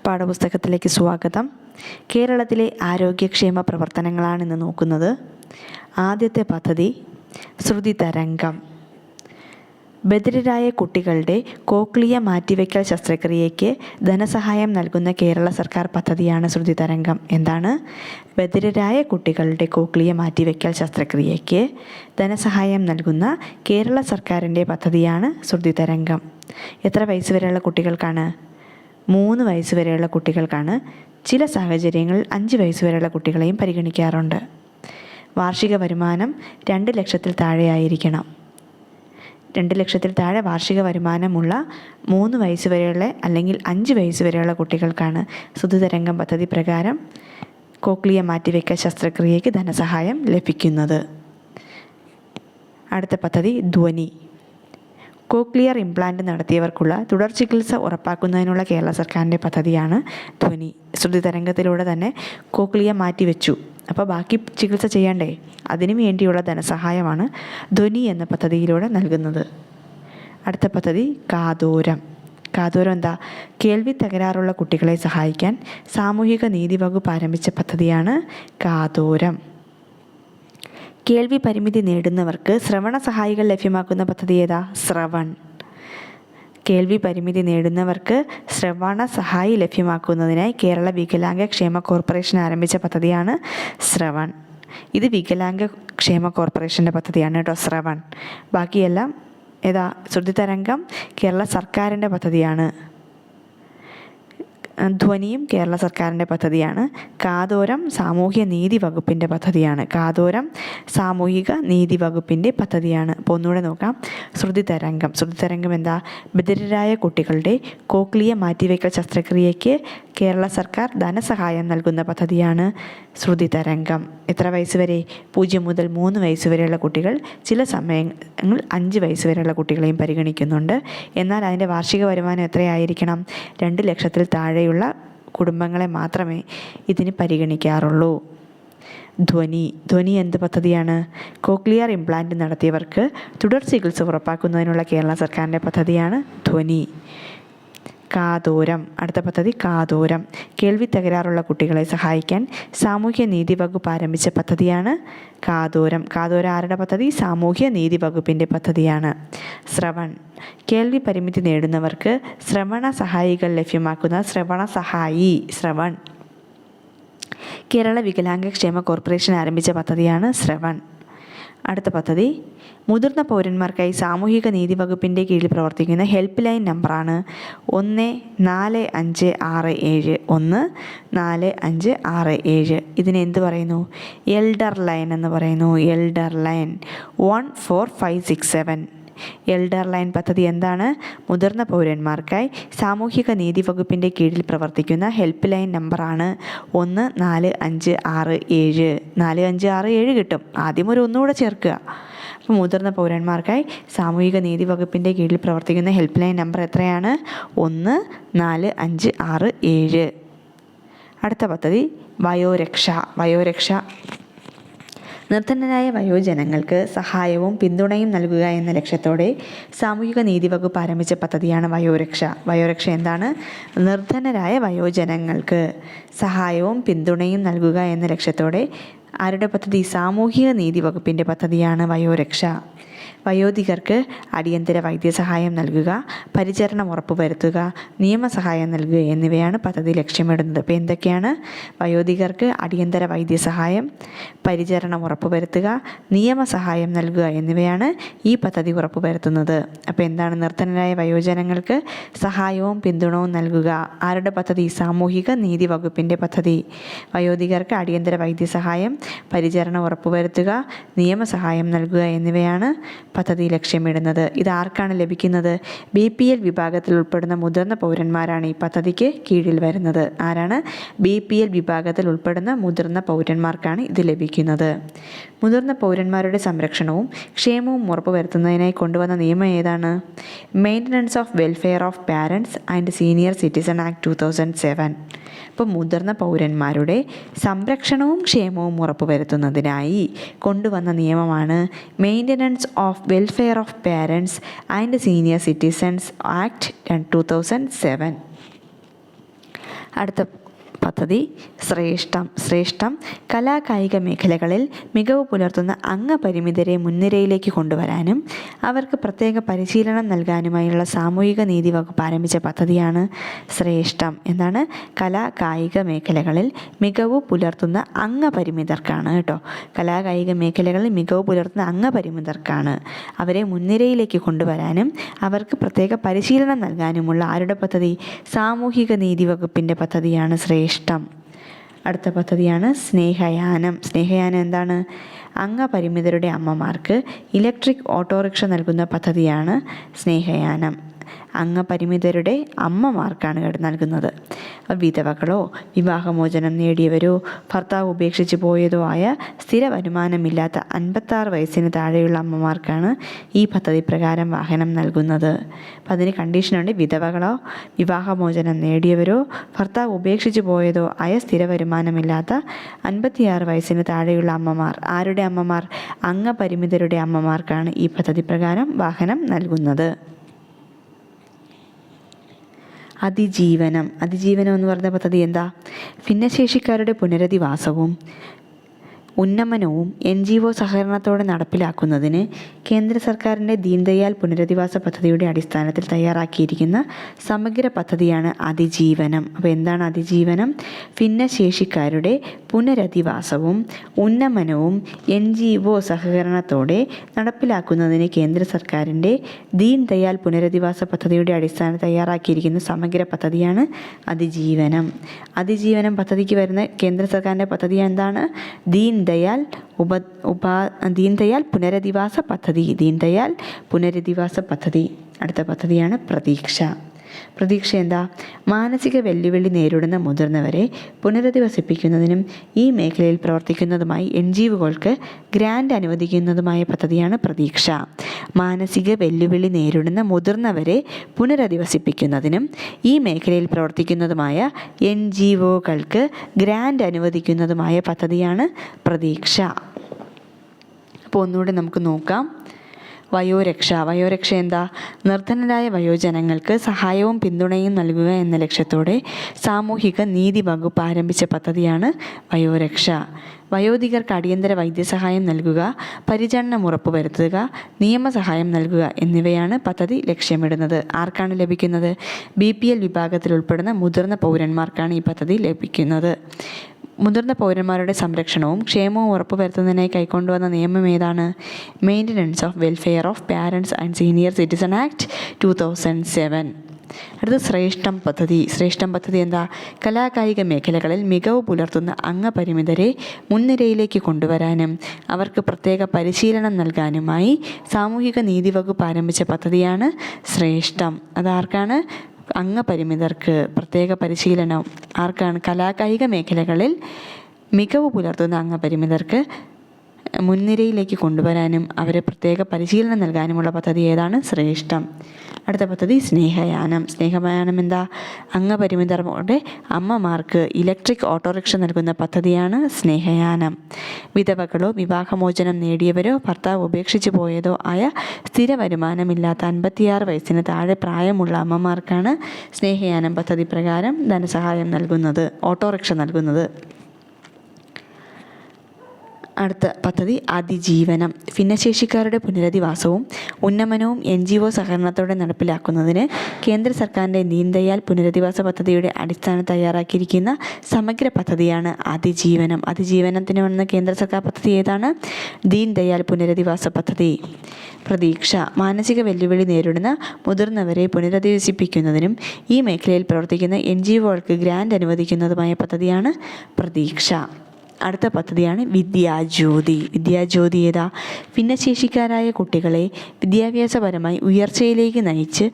പാഠപുസ്തകത്തിലേക്ക് സ്വാഗതം. കേരളത്തിലെ ആരോഗ്യക്ഷേമ പ്രവർത്തനങ്ങളാണ് ഇന്ന് നോക്കുന്നത്. ആദ്യത്തെ പദ്ധതി ശ്രുതി തരംഗം. ബധിരരായ കുട്ടികളുടെ കോക്ലിയ മാറ്റിവെക്കൽ ശസ്ത്രക്രിയയ്ക്ക് ധനസഹായം നൽകുന്ന കേരള സർക്കാർ പദ്ധതിയാണ് ശ്രുതി തരംഗം. എന്താണ്? ബധിരരായ കുട്ടികളുടെ കോക്ലിയ മാറ്റിവെക്കൽ ശസ്ത്രക്രിയയ്ക്ക് ധനസഹായം നൽകുന്ന കേരള സർക്കാരിൻ്റെ പദ്ധതിയാണ് ശ്രുതി തരംഗം. എത്ര വയസ്സ് വരെയുള്ള കുട്ടികൾക്കാണ്? 3 വയസ്സ് വരെയുള്ള കുട്ടികൾക്കാണ്. ചില സാഹചര്യങ്ങളിൽ 5 വയസ്സ് വരെയുള്ള കുട്ടികളെയും പരിഗണിക്കാറുണ്ട്. വാർഷിക വരുമാനം 2 ലക്ഷത്തിൽ താഴെയായിരിക്കണം. 2 ലക്ഷത്തിൽ താഴെ വാർഷിക വരുമാനമുള്ള 3 വയസ്സ് വരെയുള്ള അല്ലെങ്കിൽ 5 വയസ്സ് വരെയുള്ള കുട്ടികൾക്കാണ് ശ്രുതി തരംഗം പദ്ധതി പ്രകാരം കോക്ലിയ മാറ്റിവെക്കൽ ശസ്ത്രക്രിയയ്ക്ക് ധനസഹായം ലഭിക്കുന്നത്. അടുത്ത പദ്ധതി ധ്വനി. കോക്ലിയർ ഇംപ്ലാന്റ് നടത്തിയവർക്കുള്ള തുടർ ചികിത്സ ഉറപ്പാക്കുന്നതിനുള്ള കേരള സർക്കാരിൻ്റെ പദ്ധതിയാണ് ധ്വനി. ശ്രുതി തരംഗത്തിലൂടെ തന്നെ കോക്ലിയ മാറ്റിവെച്ചു, അപ്പോൾ ബാക്കി ചികിത്സ ചെയ്യണ്ടേ? അതിനു വേണ്ടിയുള്ള ധനസഹായമാണ് ധ്വനി എന്ന പദ്ധതിയിലൂടെ നൽകുന്നത്. അടുത്ത പദ്ധതി കാതോരം. കാതോരം എന്താ? കേൾവി തകരാറുള്ള കുട്ടികളെ സഹായിക്കാൻ സാമൂഹിക നീതി വകുപ്പ് ആരംഭിച്ച പദ്ധതിയാണ് കാതോരം. കേൾവി പരിമിതി നേടുന്നവർക്ക് ശ്രവണ സഹായികൾ ലഭ്യമാക്കുന്ന പദ്ധതി ഏതാ? ശ്രവൺ. കേൾവി പരിമിതി നേടുന്നവർക്ക് ശ്രവണ സഹായി ലഭ്യമാക്കുന്നതിനായി കേരള വികലാംഗ ക്ഷേമ കോർപ്പറേഷൻ ആരംഭിച്ച പദ്ധതിയാണ് ശ്രവൺ. ഇത് വികലാംഗ ക്ഷേമ കോർപ്പറേഷൻ്റെ പദ്ധതിയാണ് കേട്ടോ, ശ്രവൺ. ബാക്കിയെല്ലാം ഏതാ? ശ്രുതി തരംഗം കേരള സർക്കാരിൻ്റെ പദ്ധതിയാണ്. ധ്വനിയും കേരള സർക്കാരിൻ്റെ പദ്ധതിയാണ്. കാതോരം സാമൂഹ്യ നീതി വകുപ്പിൻ്റെ പദ്ധതിയാണ്. കാതോരം സാമൂഹിക നീതി വകുപ്പിൻ്റെ പദ്ധതിയാണ്. അപ്പോൾ ഒന്നുകൂടെ നോക്കാം. ശ്രുതി തരംഗം. ശ്രുതി തരംഗം എന്താ? ബധിരരായ കുട്ടികളുടെ കോക്ലിയ മാറ്റിവെക്കൽ ശസ്ത്രക്രിയയ്ക്ക് കേരള സർക്കാർ ധനസഹായം നൽകുന്ന പദ്ധതിയാണ് ശ്രുതി തരംഗം. എത്ര വയസ്സ് വരെ? 0 മുതൽ 3 വയസ്സ് വരെയുള്ള കുട്ടികൾ, ചില സമയങ്ങളിൽ 5 വയസ്സ് വരെയുള്ള കുട്ടികളെയും പരിഗണിക്കുന്നുണ്ട്. എന്നാൽ അതിൻ്റെ വാർഷിക വരുമാനം എത്രയായിരിക്കണം? 2 ലക്ഷത്തിൽ താഴെയുള്ള കുടുംബങ്ങളെ മാത്രമേ ഇതിന് പരിഗണിക്കാറുള്ളൂ. ധ്വനി. ധ്വനി എന്ത് പദ്ധതിയാണ്? കോക്ലിയർ ഇംപ്ലാന്റ് നടത്തിയവർക്ക് തുടർ ചികിത്സ ഉറപ്പാക്കുന്നതിനുള്ള കേരള സർക്കാരിൻ്റെ പദ്ധതിയാണ് ധ്വനി. കാതോരം. അടുത്ത പദ്ധതി കാതോരം. കേൾവി തകരാറുള്ള കുട്ടികളെ സഹായിക്കാൻ സാമൂഹ്യ നീതി വകുപ്പ് ആരംഭിച്ച പദ്ധതിയാണ് കാതോരം. കാതോരം ആരുടെ പദ്ധതി? സാമൂഹ്യ നീതി വകുപ്പിൻ്റെ പദ്ധതിയാണ്. ശ്രവൺ. കേൾവി പരിമിതി നേടുന്നവർക്ക് ശ്രവണ സഹായികൾ ലഭ്യമാക്കുന്ന ശ്രവണ സഹായി, ശ്രവൺ. കേരള വികലാംഗ ക്ഷേമ കോർപ്പറേഷൻ ആരംഭിച്ച പദ്ധതിയാണ് ശ്രവൺ. അടുത്ത പദ്ധതി മുതിർന്ന പൗരന്മാർക്കായി സാമൂഹിക നീതി വകുപ്പിൻ്റെ കീഴിൽ പ്രവർത്തിക്കുന്ന ഹെൽപ്പ് ലൈൻ നമ്പറാണ് 14567. 14567. ഇതിനെ എന്ത് പറയുന്നു? എൽഡർ ലൈൻ എന്ന് പറയുന്നു. Elder line 14567. എൽഡർ ലൈൻ പദ്ധതി എന്താണ്? മുതിർന്ന പൗരന്മാർക്കായി സാമൂഹിക നീതി വകുപ്പിൻ്റെ കീഴിൽ പ്രവർത്തിക്കുന്ന ഹെൽപ്പ് ലൈൻ നമ്പറാണ് 14567. 4567 കിട്ടും. ആദ്യം ഒരു ഒന്നുകൂടെ ചേർക്കുക. അപ്പോൾ മുതിർന്ന പൗരന്മാർക്കായി സാമൂഹിക നീതി വകുപ്പിൻ്റെ കീഴിൽ പ്രവർത്തിക്കുന്ന ഹെൽപ്പ് ലൈൻ നമ്പർ എത്രയാണ്? 14567. അടുത്ത പദ്ധതി വയോരക്ഷ. വയോരക്ഷ. നിർധനരായ വയോജനങ്ങൾക്ക് സഹായവും പിന്തുണയും നൽകുക എന്ന ലക്ഷ്യത്തോടെ സാമൂഹിക നീതി വകുപ്പ് ആരംഭിച്ച പദ്ധതിയാണ് വയോരക്ഷ. വയോരക്ഷ എന്താണ്? നിർധനരായ വയോജനങ്ങൾക്ക് സഹായവും പിന്തുണയും നൽകുക എന്ന ലക്ഷ്യത്തോടെ ആരുടെ പദ്ധതി? സാമൂഹിക നീതി വകുപ്പിൻ്റെ പദ്ധതിയാണ് വയോരക്ഷ. വയോധികർക്ക് അടിയന്തര വൈദ്യസഹായം നൽകുക, പരിചരണം ഉറപ്പുവരുത്തുക, നിയമസഹായം നൽകുക എന്നിവയാണ് പദ്ധതി ലക്ഷ്യമിടുന്നത്. അപ്പോൾ എന്തൊക്കെയാണ്? വയോധികർക്ക് അടിയന്തര വൈദ്യസഹായം, പരിചരണം ഉറപ്പുവരുത്തുക, നിയമസഹായം നൽകുക എന്നിവയാണ് ഈ പദ്ധതി ഉറപ്പുവരുത്തുന്നത്. അപ്പോൾ എന്താണ്? നിർധനരായ വയോജനങ്ങൾക്ക് സഹായവും പിന്തുണയും നൽകുക. ആരുടെ പദ്ധതി? സാമൂഹിക നീതി വകുപ്പിൻ്റെ പദ്ധതി. വയോധികർക്ക് അടിയന്തര വൈദ്യസഹായം, പരിചരണം ഉറപ്പുവരുത്തുക, നിയമസഹായം നൽകുക എന്നിവയാണ് പദ്ധതി ലക്ഷ്യമിടുന്നത്. ഇത് ആർക്കാണ് ലഭിക്കുന്നത്? BPL വിഭാഗത്തിൽ ഉൾപ്പെടുന്ന മുതിർന്ന പൗരന്മാരാണ് ഈ പദ്ധതിക്ക് കീഴിൽ വരുന്നത്. ആരാണ്? BPL വിഭാഗത്തിൽ ഉൾപ്പെടുന്ന മുതിർന്ന പൗരന്മാർക്കാണ് ഇത് ലഭിക്കുന്നത്. മുതിർന്ന പൗരന്മാരുടെ സംരക്ഷണവും ക്ഷേമവും ഉറപ്പുവരുത്തുന്നതിനായി കൊണ്ടുവന്ന നിയമം ഏതാണ്? Maintenance of welfare of parents and senior citizen act 2007. അപ്പോൾ മുതിർന്ന പൗരന്മാരുടെ സംരക്ഷണവും ക്ഷേമവും ഉറപ്പുവരുത്തുന്നതിനായി കൊണ്ടുവന്ന നിയമമാണ് maintenance of welfare of parents and senior citizens act 2007. അടുത്ത പദ്ധതി ശ്രേഷ്ഠം കലാകായിക മേഖലകളിൽ മികവ് പുലർത്തുന്ന അംഗപരിമിതരെ മുൻനിരയിലേക്ക് കൊണ്ടുവരാനും അവർക്ക് പ്രത്യേക പരിശീലനം നൽകാനുമായുള്ള സാമൂഹിക നീതി വകുപ്പ് ആരംഭിച്ച പദ്ധതിയാണ് ശ്രേഷ്ഠം. എന്താണ്? കലാകായിക മേഖലകളിൽ മികവ് പുലർത്തുന്ന അംഗപരിമിതർക്കാണ് കേട്ടോ. കലാകായിക മേഖലകളിൽ മികവ് പുലർത്തുന്ന അംഗപരിമിതർക്കാണ്. അവരെ മുൻനിരയിലേക്ക് കൊണ്ടുവരാനും അവർക്ക് പ്രത്യേക പരിശീലനം നൽകാനുമുള്ള ആരുടെ പദ്ധതി? സാമൂഹിക നീതി വകുപ്പിൻ്റെ പദ്ധതിയാണ് ശ്രേഷ്ഠം. അടുത്ത പദ്ധതിയാണ് സ്നേഹയാനം. സ്നേഹയാനം എന്താണ്? അംഗപരിമിതരുടെ അമ്മമാർക്ക് ഇലക്ട്രിക് ഓട്ടോറിക്ഷ നൽകുന്ന പദ്ധതിയാണ് സ്നേഹയാനം. അംഗപരിമിതരുടെ അമ്മമാർക്കാണ് നൽകുന്നത്. വിധവകളോ വിവാഹമോചനം നേടിയവരോ ഭർത്താവ് ഉപേക്ഷിച്ച് പോയതോ ആയ സ്ഥിര വരുമാനമില്ലാത്ത 56 വയസ്സിന് താഴെയുള്ള അമ്മമാർക്കാണ് ഈ പദ്ധതി പ്രകാരം വാഹനം നൽകുന്നത്. അപ്പം അതിന് കണ്ടീഷനുണ്ട്. വിധവകളോ വിവാഹമോചനം നേടിയവരോ ഭർത്താവ് ഉപേക്ഷിച്ച് പോയതോ ആയ സ്ഥിര വരുമാനമില്ലാത്ത 56 വയസ്സിന് താഴെയുള്ള അമ്മമാർ. ആരുടെ അമ്മമാർ? അംഗപരിമിതരുടെ അമ്മമാർക്കാണ് ഈ പദ്ധതി പ്രകാരം വാഹനം നൽകുന്നത്. അതിജീവനം എന്ന് പറയുന്ന പദ്ധതി എന്താ? ഭിന്നശേഷിക്കാരുടെ പുനരധിവാസവും ഉന്നമനവും NGO സഹകരണത്തോടെ നടപ്പിലാക്കുന്നതിന് കേന്ദ്ര സർക്കാരിൻ്റെ ദീൻദയാൽ പുനരധിവാസ പദ്ധതിയുടെ അടിസ്ഥാനത്തിൽ തയ്യാറാക്കിയിരിക്കുന്ന സമഗ്ര പദ്ധതിയാണ് അതിജീവനം. അപ്പോൾ എന്താണ് അതിജീവനം? ഭിന്നശേഷിക്കാരുടെ പുനരധിവാസവും ഉന്നമനവും NGO സഹകരണത്തോടെ നടപ്പിലാക്കുന്നതിന് കേന്ദ്ര സർക്കാരിൻ്റെ ദീൻദയാൽ പുനരധിവാസ പദ്ധതിയുടെ അടിസ്ഥാനത്തിൽ തയ്യാറാക്കിയിരിക്കുന്ന സമഗ്ര പദ്ധതിയാണ് അതിജീവനം. അതിജീവനം പദ്ധതിക്ക് വരുന്ന കേന്ദ്ര സർക്കാരിൻ്റെ പദ്ധതി എന്താണ്? ദീൻദയാൽ പുനരധിവാസ പദ്ധതി. അടുത്ത പദ്ധതിയാണ് പ്രതീക്ഷ എന്താ? മാനസിക വെല്ലുവിളി നേരിടുന്ന മുതിർന്നവരെ പുനരധിവസിപ്പിക്കുന്നതിനും ഈ മേഖലയിൽ പ്രവർത്തിക്കുന്നതുമായി NGOകൾക്ക് ഗ്രാൻഡ് അനുവദിക്കുന്നതുമായ പദ്ധതിയാണ് പ്രതീക്ഷ. മാനസിക വെല്ലുവിളി നേരിടുന്ന മുതിർന്നവരെ പുനരധിവസിപ്പിക്കുന്നതിനും ഈ മേഖലയിൽ പ്രവർത്തിക്കുന്നതുമായ NGOകൾക്ക് ഗ്രാൻഡ് അനുവദിക്കുന്നതുമായ പദ്ധതിയാണ് പ്രതീക്ഷ. അപ്പോൾ ഒന്നുകൂടി നമുക്ക് നോക്കാം. വയോരക്ഷ എന്താ? നിർധനരായ വയോജനങ്ങൾക്ക് സഹായവും പിന്തുണയും നൽകുക എന്ന ലക്ഷ്യത്തോടെ സാമൂഹിക നീതി വകുപ്പ് ആരംഭിച്ച പദ്ധതിയാണ് വയോരക്ഷ. വയോധികർക്ക് അടിയന്തര വൈദ്യസഹായം നൽകുക, പരിചരണം ഉറപ്പുവരുത്തുക, നിയമസഹായം നൽകുക എന്നിവയാണ് പദ്ധതി ലക്ഷ്യമിടുന്നത്. ആർക്കാണ് ലഭിക്കുന്നത്? BPL വിഭാഗത്തിൽ ഉൾപ്പെടുന്ന മുതിർന്ന പൗരന്മാർക്കാണ് ഈ പദ്ധതി ലഭിക്കുന്നത്. മുതിർന്ന പൗരന്മാരുടെ സംരക്ഷണവും ക്ഷേമവും ഉറപ്പുവരുത്തുന്നതിനായി കൈക്കൊണ്ടുവന്ന നിയമം ഏതാണ്? Maintenance of welfare of parents and senior citizen act 2007. അടുത്ത ശ്രേഷ്ഠം പദ്ധതി എന്താ? കലാകായിക മേഖലകളിൽ മികവ് പുലർത്തുന്ന അംഗപരിമിതരെ മുൻനിരയിലേക്ക് കൊണ്ടുവരാനും അവർക്ക് പ്രത്യേക പരിശീലനം നൽകാനുമായി സാമൂഹിക നീതി വകുപ്പ് ആരംഭിച്ച പദ്ധതിയാണ് ശ്രേഷ്ഠം. അതാർക്കാണ്? അംഗപരിമിതർക്ക് പ്രത്യേക പരിശീലനം. ആർക്കാണ്? കലാകായിക മേഖലകളിൽ മികവ് പുലർത്തുന്ന അംഗപരിമിതർക്ക് മുൻനിരയിലേക്ക് കൊണ്ടുവരാനും അവരെ പ്രത്യേക പരിശീലനം നൽകാനുമുള്ള പദ്ധതി ഏതാണ്? ശ്രേഷ്ഠം. അടുത്ത പദ്ധതി സ്നേഹയാനം എന്താ? അംഗപരിമിതരുടെ അമ്മമാർക്ക് ഇലക്ട്രിക് ഓട്ടോറിക്ഷ നൽകുന്ന പദ്ധതിയാണ് സ്നേഹയാനം. വിധവകളോ വിവാഹമോചനം നേടിയവരോ ഭർത്താവ് ഉപേക്ഷിച്ച് പോയതോ ആയ സ്ഥിര വരുമാനമില്ലാത്ത 56 വയസ്സിന് താഴെ പ്രായമുള്ള അമ്മമാർക്കാണ് സ്നേഹയാനം പദ്ധതി പ്രകാരം ധനസഹായം നൽകുന്നത്, ഓട്ടോറിക്ഷ നൽകുന്നത്. അടുത്ത പദ്ധതി അതിജീവനം. ഭിന്നശേഷിക്കാരുടെ പുനരധിവാസവും ഉന്നമനവും NGO സഹകരണത്തോടെ നടപ്പിലാക്കുന്നതിന് കേന്ദ്ര സർക്കാരിൻ്റെ ദീൻദയാൽ പുനരധിവാസ പദ്ധതിയുടെ അടിസ്ഥാനത്തിൽ തയ്യാറാക്കിയിരിക്കുന്ന സമഗ്ര പദ്ധതിയാണ് അതിജീവനം. അതിജീവനത്തിന് വന്ന കേന്ദ്ര സർക്കാർ പദ്ധതി ഏതാണ്? ദീൻദയാൽ പുനരധിവാസ പദ്ധതി. പ്രതീക്ഷ. മാനസിക വെല്ലുവിളി നേരിടുന്ന മുതിർന്നവരെ പുനരധിവസിപ്പിക്കുന്നതിനും ഈ മേഖലയിൽ പ്രവർത്തിക്കുന്ന NGOകൾക്ക് ഗ്രാൻഡ് അനുവദിക്കുന്നതുമായ പദ്ധതിയാണ് പ്രതീക്ഷ. അടുത്ത പദ്ധതിയാണ് വിദ്യാജ്യോതി ഏതാ? ഭിന്നശേഷിക്കാരായ കുട്ടികളെ വിദ്യാഭ്യാസപരമായി ഉയർച്ചയിലേക്ക് നയിച്ച്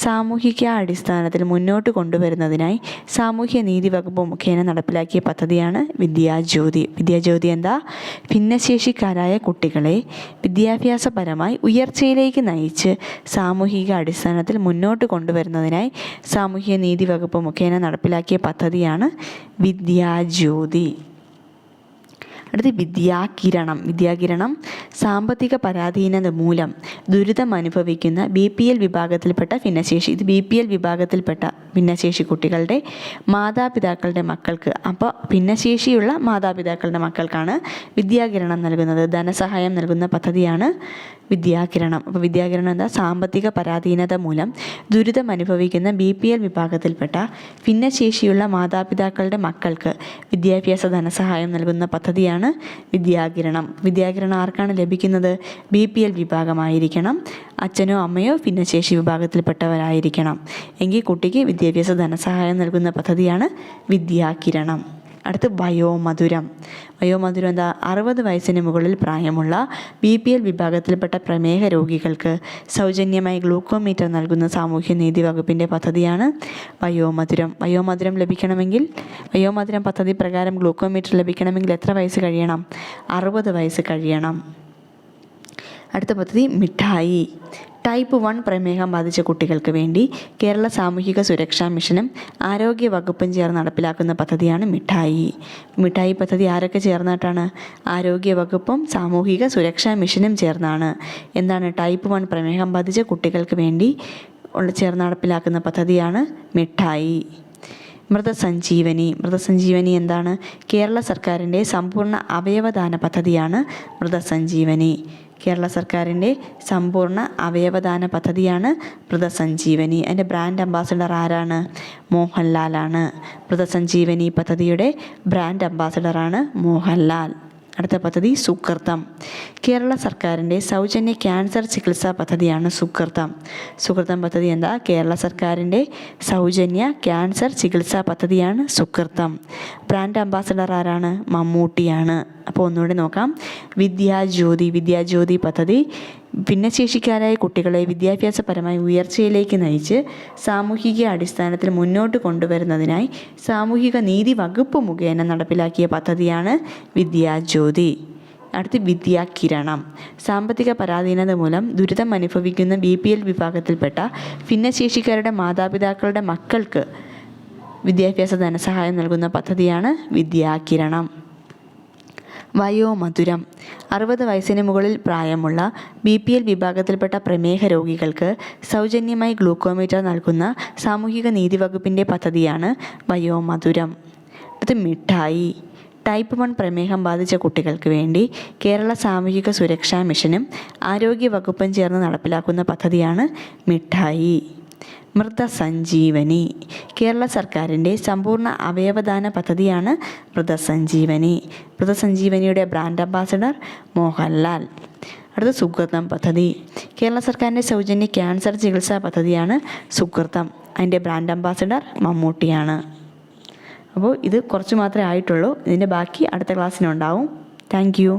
സാമൂഹിക അടിസ്ഥാനത്തിൽ മുന്നോട്ട് കൊണ്ടുവരുന്നതിനായി സാമൂഹ്യ നീതി വകുപ്പ് മുഖേന നടപ്പിലാക്കിയ പദ്ധതിയാണ് വിദ്യാജ്യോതി എന്താ? ഭിന്നശേഷിക്കാരായ കുട്ടികളെ വിദ്യാഭ്യാസപരമായി ഉയർച്ചയിലേക്ക് നയിച്ച് സാമൂഹിക അടിസ്ഥാനത്തിൽ മുന്നോട്ട് കൊണ്ടുവരുന്നതിനായി സാമൂഹ്യ നീതി വകുപ്പ് മുഖേന നടപ്പിലാക്കിയ പദ്ധതിയാണ് വിദ്യാജ്യോതി. അടുത്ത് വിദ്യാകിരണം. വിദ്യാകിരണം സാമ്പത്തിക പരാധീനത മൂലം ദുരിതം അനുഭവിക്കുന്ന BPL വിഭാഗത്തിൽപ്പെട്ട ഭിന്നശേഷി, ഇത് BPL വിഭാഗത്തിൽപ്പെട്ട ഭിന്നശേഷി കുട്ടികളുടെ മാതാപിതാക്കളുടെ മക്കൾക്ക്, അപ്പോൾ ഭിന്നശേഷിയുള്ള മാതാപിതാക്കളുടെ മക്കൾക്കാണ് വിദ്യാകിരണം നൽകുന്നത്. ധനസഹായം നൽകുന്ന പദ്ധതിയാണ് വിദ്യാകിരണം. അപ്പോൾ വിദ്യാകിരണം എന്താ? സാമ്പത്തിക പരാധീനത മൂലം ദുരിതം അനുഭവിക്കുന്ന BPL വിഭാഗത്തിൽപ്പെട്ട ഭിന്നശേഷിയുള്ള മാതാപിതാക്കളുടെ മക്കൾക്ക് വിദ്യാഭ്യാസ ധനസഹായം നൽകുന്ന പദ്ധതിയാണ് വിദ്യാകിരണം. വിദ്യാകിരണം ആർക്കാണ് ലഭിക്കുന്നത്? BPL വിഭാഗമായിരിക്കണം, അച്ഛനോ അമ്മയോ ഭിന്നശേഷി വിഭാഗത്തിൽപ്പെട്ടവരായിരിക്കണം. എങ്കിൽ കുട്ടിക്ക് വിദ്യാഭ്യാസ ധനസഹായം നൽകുന്ന പദ്ധതിയാണ് വിദ്യാകിരണം. അടുത്ത് വയോമധുരം. വയോമധുരം എന്താ? 60 വയസ്സിന് മുകളിൽ പ്രായമുള്ള BPL വിഭാഗത്തിൽപ്പെട്ട പ്രമേഹ രോഗികൾക്ക് സൗജന്യമായി ഗ്ലൂക്കോമീറ്റർ നൽകുന്ന സാമൂഹ്യനീതി വകുപ്പിൻ്റെ പദ്ധതിയാണ് വയോമധുരം. വയോമധുരം ലഭിക്കണമെങ്കിൽ, വയോമധുരം പദ്ധതി പ്രകാരം ഗ്ലൂക്കോമീറ്റർ ലഭിക്കണമെങ്കിൽ എത്ര വയസ്സ് കഴിയണം? 60 വയസ്സ് കഴിയണം. അടുത്ത പദ്ധതി മിഠായി. ടൈപ്പ് 1 പ്രമേഹം ബാധിച്ച കുട്ടികൾക്ക് വേണ്ടി കേരള സാമൂഹിക സുരക്ഷാ മിഷനും ആരോഗ്യ വകുപ്പും ചേർന്ന് നടപ്പിലാക്കുന്ന പദ്ധതിയാണ് മിഠായി. മിഠായി പദ്ധതി ആരൊക്കെ ചേർന്നിട്ടാണ്? ആരോഗ്യ വകുപ്പും സാമൂഹിക സുരക്ഷാ മിഷനും ചേർന്നാണ്. എന്താണ്? ടൈപ്പ് 1 പ്രമേഹം ബാധിച്ച കുട്ടികൾക്ക് വേണ്ടി ചേർന്ന് നടപ്പിലാക്കുന്ന പദ്ധതിയാണ് മിഠായി. മൃതസഞ്ജീവനി. മൃതസഞ്ജീവനി എന്താണ്? കേരള സർക്കാരിൻ്റെ സമ്പൂർണ്ണ അവയവദാന പദ്ധതിയാണ് മൃതസഞ്ജീവനി. കേരള സർക്കാരിൻ്റെ സമ്പൂർണ്ണ അവയവദാന പദ്ധതിയാണ് മൃതസഞ്ജീവനി. അതിൻ്റെ ബ്രാൻഡ് അംബാസഡർ ആരാണ്? മോഹൻലാലാണ്. മൃതസഞ്ജീവനി പദ്ധതിയുടെ ബ്രാൻഡ് അംബാസഡറാണ് മോഹൻലാൽ. അടുത്ത പദ്ധതി സുകൃതം. കേരള സർക്കാരിൻ്റെ സൗജന്യ ക്യാൻസർ ചികിത്സാ പദ്ധതിയാണ് സുകൃതം. സുകൃതം പദ്ധതി എന്താ? കേരള സർക്കാരിൻ്റെ സൗജന്യ ക്യാൻസർ ചികിത്സാ പദ്ധതിയാണ് സുകൃതം. ബ്രാൻഡ് അംബാസഡർ ആരാണ്? മമ്മൂട്ടിയാണ്. അപ്പോൾ ഒന്നുകൂടി നോക്കാം. വിദ്യാജ്യോതി. വിദ്യാജ്യോതി പദ്ധതി ഭിന്നശേഷിക്കാരായ കുട്ടികളെ വിദ്യാഭ്യാസപരമായി ഉയർച്ചയിലേക്ക് നയിച്ച് സാമൂഹിക അടിസ്ഥാനത്തിൽ മുന്നോട്ട് കൊണ്ടുവരുന്നതിനായി സാമൂഹിക നീതി വകുപ്പ് മുഖേന നടപ്പിലാക്കിയ പദ്ധതിയാണ് വിദ്യാജ്യോതി. അടുത്ത് വിദ്യാകിരണം. സാമ്പത്തിക പരാധീനത മൂലം ദുരിതം അനുഭവിക്കുന്ന BPL വിഭാഗത്തിൽപ്പെട്ട ഭിന്നശേഷിക്കാരുടെ മാതാപിതാക്കളുടെ മക്കൾക്ക് വിദ്യാഭ്യാസ ധനസഹായം നൽകുന്ന പദ്ധതിയാണ് വിദ്യാകിരണം. വയോമധുരം. 60 വയസ്സിന് മുകളിൽ പ്രായമുള്ള BPL വിഭാഗത്തിൽപ്പെട്ട പ്രമേഹ രോഗികൾക്ക് സൗജന്യമായി ഗ്ലൂക്കോമീറ്റർ നൽകുന്ന സാമൂഹിക നീതി വകുപ്പിൻ്റെ പദ്ധതിയാണ് വയോമധുരം. അടുത്ത് മിഠായി. ടൈപ്പ് 1 പ്രമേഹം ബാധിച്ച കുട്ടികൾക്ക് വേണ്ടി കേരള സാമൂഹിക സുരക്ഷാ മിഷനും ആരോഗ്യ വകുപ്പും ചേർന്ന് നടപ്പിലാക്കുന്ന പദ്ധതിയാണ് മിഠായി. മൃതസഞ്ജീവനി. കേരള സർക്കാരിൻ്റെ സമ്പൂർണ്ണ അവയവദാന പദ്ധതിയാണ് മൃതസഞ്ജീവനി. മൃതസഞ്ജീവനിയുടെ ബ്രാൻഡ് അംബാസഡർ മോഹൻലാൽ. അടുത്ത സുകൃതം പദ്ധതി. കേരള സർക്കാരിൻ്റെ സൗജന്യ ക്യാൻസർ ചികിത്സാ പദ്ധതിയാണ് സുകൃതം. അതിൻ്റെ ബ്രാൻഡ് അംബാസഡർ മമ്മൂട്ടിയാണ്. അപ്പോൾ ഇത് കുറച്ച് മാത്രമേ ആയിട്ടുള്ളൂ. ഇതിൻ്റെ ബാക്കി അടുത്ത ക്ലാസ്സിനുണ്ടാവും. Thank you.